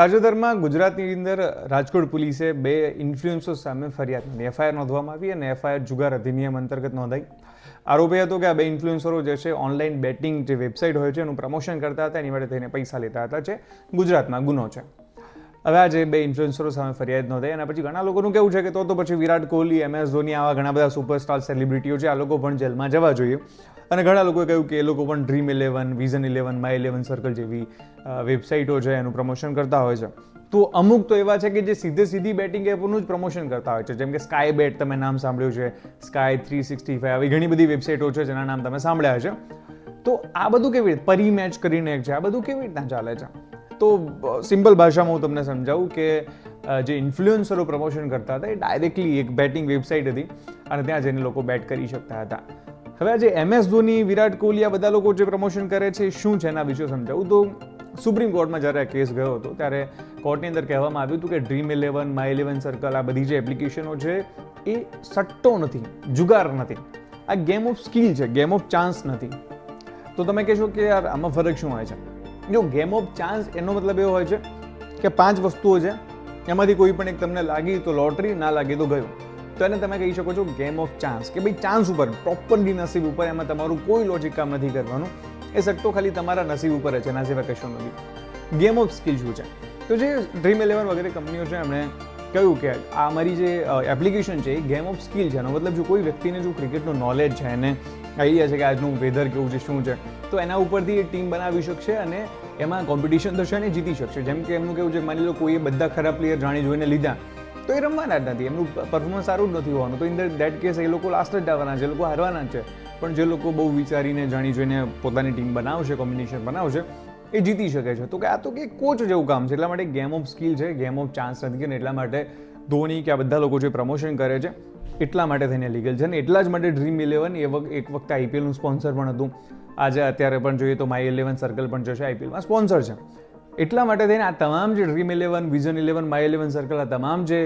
તાજેતરમાં ગુજરાતની અંદર રાજકોટ પોલીસે બે ઇન્ફ્લુએન્સર્સ સામે ફરિયાદ નોંધી એફઆઈઆર નોંધવામાં આવી અને એફઆઈઆર જુગાર અધિનિયમ અંતર્ગત નોંધાઈ. આરોપી હતો કે આ બે ઇન્ફ્લુએન્સરો જે છે ઓનલાઈન બેટિંગ જે વેબસાઇટ હોય છે એનું પ્રમોશન કરતા હતા, એની માટે થઈને પૈસા લેતા હતા, જે ગુજરાતમાં ગુનો છે. હવે આ જે બે ઇન્ફ્લુએન્સરો સામે ફરિયાદ નોંધાઈ અને પછી ઘણા લોકોનું કેવું છે કે તો પછી વિરાટ કોહલી, MS ધોની, આવા ઘણા બધા સુપરસ્ટાર સેલિબ્રિટીઓ છે, આ લોકો પણ જેલમાં જવા જોઈએ. અને ઘણા લોકોએ કહ્યું કે એ લોકો પણ Dream11, Vision11, My11 સર્કલ જેવી વેબસાઇટો છે એનું પ્રમોશન કરતા હોય છે. તો અમુક તો એવા છે કે જે સીધી બેટિંગ એપનું જ પ્રમોશન કરતા હોય છે, જેમ કે સ્કાય બેટ, તમે નામ સાંભળ્યું છે, સ્કાય 365, આવી ઘણી બધી વેબસાઇટો છે જેના નામ તમે સાંભળ્યા છે. તો આ બધું કેવી રીતે પરી મેચ કરીને છે, આ બધું કેવી રીતના ચાલે છે? તો સિમ્પલ ભાષામાં હું તમને સમજાવું કે જે ઇન્ફ્લુએન્સરો પ્રમોશન કરતા હતા એ ડાયરેક્ટલી એક બેટિંગ વેબસાઇટ હતી અને ત્યાં જઈને લોકો બેટ કરી શકતા હતા. હવે આજે MS ધોની, વિરાટ કોહલી, આ બધા લોકો જે પ્રમોશન કરે છે શું છે એના વિશે સમજાવું તો સુપ્રીમ કોર્ટમાં જ્યારે આ કેસ ગયો હતો ત્યારે કોર્ટની અંદર કહેવામાં આવ્યું હતું કે Dream11, My11 સર્કલ, આ બધી જે એપ્લિકેશનો છે એ સટ્ટો નથી, જુગાર નથી, આ ગેમ ઓફ સ્કિલ છે, ગેમ ઓફ ચાન્સ નથી. તો તમે કહેશો કે યાર આમાં ફરક શું હોય છે? જો ગેમ ઓફ ચાન્સ એનો મતલબ એવો હોય છે કે 5 વસ્તુઓ છે, એમાંથી કોઈ પણ એક તમને લાગી તો લોટરી, ના લાગી તો ગયું. તો એને તમે કહી શકો છો ગેમ ઓફ ચાન્સ, કે ભાઈ ચાન્સ ઉપર, પ્રોપરલી નસીબ ઉપર, એમાં તમારું કોઈ લોજિક કામ નથી કરવાનું, એ સટ્ટો ખાલી તમારા નસીબ ઉપર છે, એના સિવાય કશું નથી. ગેમ ઓફ સ્કિલ શું છે? તો જે Dream11 વગેરે કંપનીઓ છે એમણે કહ્યું કે આ અમારી જે એપ્લિકેશન છે એ ગેમ ઓફ સ્કિલ છે. એનો મતલબ જો કોઈ વ્યક્તિને જો ક્રિકેટનું નોલેજ છે, એને આઈડિયા છે કે આજનું વેધર કેવું છે, શું છે, તો એના ઉપરથી એ ટીમ બનાવી શકશે અને એમાં કોમ્પિટિશન થશે અને જીતી શકશે. જેમ કે એમનું કેવું છે, માની લો કોઈએ બધા ખરાબ પ્લેયર જાણી જોઈને લીધા તો એ રમવાના જ નથી, એમનું પરફોર્મન્સ સારું જ નથી હોવાનું, તો ઇન દેટ કેસ એ લોકો લાસ્ટ જ આવવાના છે, એ લોકો હારવાના જ છે. પણ જે લોકો બહુ વિચારીને જાણી જોઈને પોતાની ટીમ બનાવશે, કોમ્બિનેશન બનાવશે, એ જીતી શકે છે. તો કે આ તો કે કોચ જેવું કામ છે, એટલા માટે ગેમ ઓફ સ્કિલ છે, ગેમ ઓફ ચાન્સ નથી. અને એટલા માટે ધોની કે આ બધા લોકો જે પ્રમોશન કરે છે એટલા માટે થઈને લીગલ છે. અને એટલા જ માટે Dream11 એક વખતે IPLનું સ્પોન્સર પણ હતું. આજે અત્યારે પણ જોઈએ તો My11 સર્કલ પણ જશે IPLમાં સ્પોન્સર છે. એટલા માટે થઈને આ તમામ જે Dream11, Vision11, My11 સર્કલ, આ તમામ જે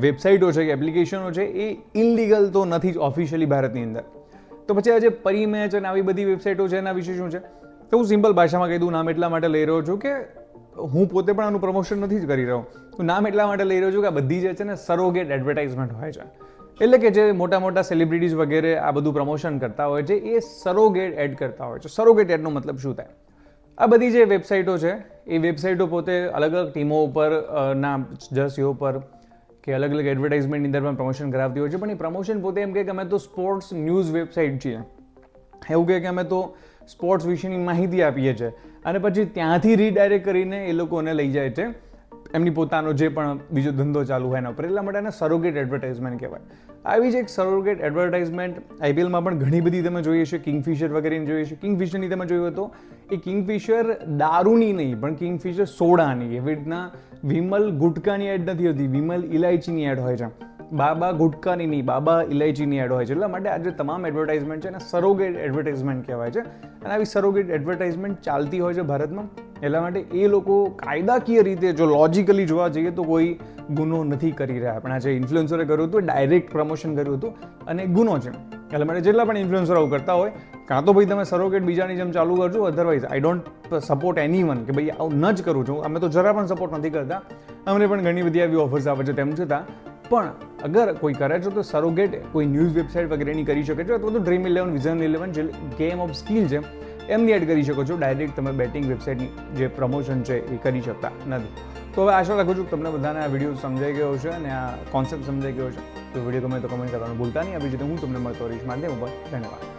વેબસાઇટો છે, એપ્લિકેશનો છે, એ ઇનલીગલ તો નથી જ ઓફિશિયલી ભારતની અંદર. તો પછી આ જે પરી મેચ અને આવી બધી વેબસાઇટો છે એના વિશે શું છે? તો હું સિમ્પલ ભાષામાં કહી દઉં, નામ એટલા માટે લઈ રહ્યો છું કે હું પોતે પણ આનું પ્રમોશન નથી જ કરી રહ્યો. હું નામ એટલા માટે લઈ રહ્યો છું કે આ બધી જે છે ને સરોગેટ એડવર્ટાઇઝમેન્ટ હોય છે. એટલે કે જે મોટા મોટા સેલિબ્રિટીઝ વગેરે આ બધું પ્રમોશન કરતા હોય છે એ સરોગેટ એડ કરતા હોય છે. સરોગેટ એડનો મતલબ શું થાય? આ બધી જે વેબસાઇટો છે એ વેબસાઇટો પોતે અલગ અલગ ટીમો ઉપર ના જર્સીઓ પર કે અલગ અલગ એડવર્ટાઇઝમેન્ટની અંદર પણ પ્રમોશન કરાવતી હોય છે. પણ એ પ્રમોશન પોતે એમ કે અમે તો સ્પોર્ટ્સ ન્યૂઝ વેબસાઇટ છીએ, એવું કહે કે અમે તો સ્પોર્ટ્સ વિશેની માહિતી આપીએ છીએ, અને પછી ત્યાંથી રીડાયરેક્ટ કરીને એ લોકોને લઈ જાય છે એમની પોતાનો જે પણ બીજો ધંધો ચાલુ હોય એના ઉપર. એટલા માટે એને સરોગેટ એડવર્ટાઇઝમેન્ટ કહેવાય. આવી જ એક સરોગેટ એડવર્ટાઇઝમેન્ટ IPLમાં પણ ઘણી બધી તમે જોઈએ છે, કિંગફિશર વગેરેની જોઈએ છે. કિંગફિશરની તમે જોયું તો એ કિંગફિશર દારૂની નહીં પણ કિંગફિશર સોડાની, એવી રીતના વિમલ ગુટકાની એડ નથી હોતી, વિમલ ઇલાયચીની એડ હોય છે. બાબા ગુટકાની નહીં, બાબા ઇલાયચીની એડ હોય છે. એટલા માટે આજે તમામ એડવર્ટાઇઝમેન્ટ છે એને સરોગેટ એડવર્ટાઇઝમેન્ટ કહેવાય છે. અને આવી સરોગેટ એડવર્ટાઇઝમેન્ટ ચાલતી હોય છે ભારતમાં. એટલા માટે એ લોકો કાયદાકીય રીતે જો લોજિકલી જોવા જઈએ તો કોઈ ગુનો નથી કરી રહ્યા. પણ આ જે ઇન્ફ્લુએન્સરે કર્યું હતું ડાયરેક્ટ પ્રમોશન કર્યું હતું અને ગુનો છે. એટલા માટે જેટલા પણ ઇન્ફ્લુએન્સર આવું કરતા હોય, કાં તો ભાઈ તમે સરોગેટ બીજાની જેમ ચાલુ કરજો, otherwise I don't support anyone કે ભાઈ આવું ન જ કરું છું. અમે તો જરા પણ સપોર્ટ નથી કરતા, અમને પણ ઘણી બધી આવી ઓફર્સ આવે છે તેમ છતાં. પણ અગર કોઈ કરે છે તો સરોગેટ કોઈ ન્યૂઝ વેબસાઇટ વગેરેની કરી શકે છે, અથવા તો Dream11, Vision11 જે ગેમ ઓફ સ્કિલ છે એમની એડ કરી શકો છો. ડાયરેક્ટ તમે બેટિંગ વેબસાઇટની જે પ્રમોશન છે એ કરી શકતા નથી. તો હવે આશા રાખું છું તમને બધાને આ વિડીયો સમજાઈ ગયો છે અને આ કોન્સેપ્ટ સમજાઈ ગયો છે. તો વિડીયો ગમે તો કમેન્ટ કરવાનું ભૂલતા નહીં. આવી રીતે હું તમને મળતો રહીશ. માધ્યમ ઉપર ધન્યવાદ.